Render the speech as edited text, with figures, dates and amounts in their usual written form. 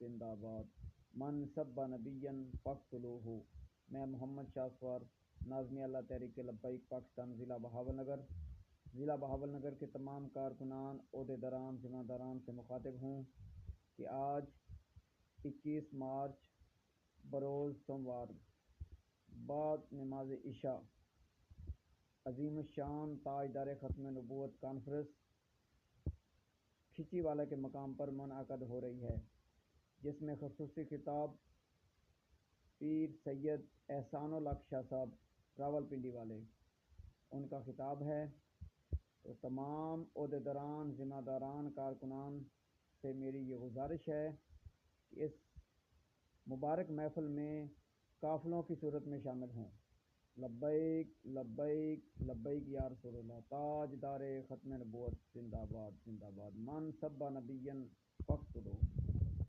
जिंदाबाद। मन सब्बा नबियन फ़क़्तुलूहु। मैं मोहम्मद शासवार, नाज़िम अल्लाह तहरीक लब्बैक पाकिस्तान, ज़िला बहावलनगर के तमाम कारकुनान, ओहदेदारान, ज़िम्मेदारान से मुखातिब हूँ कि आज 21 मार्च बरोज़ सोमवार बाद नमाज इशा अज़ीमुश्शान ताजदार ख़त्म नबूवत कॉन्फ्रेंस खिचीवाला के मकाम पर मुनअक़द हो रही है, जिसमें ख़ुसूसी खिताब पीर सैयद एहसानुल हक शाह साहब रावलपिंडी वाले, उनका खिताब है। तो तमाम ओहदेदारान, ज़िम्मेदारान, कारकुनान से मेरी ये गुजारिश है कि इस मुबारक महफ़िल में काफ़िलों की सूरत में शामिल हों। लब्बैक लब्बैक लब्बैक या रसूलल्लाह। ताजदार ख़त्म नबूवत जिंदाबाद जिंदाबाद। मन सब्बा नबिय्यन फ़क़्तुलूहु।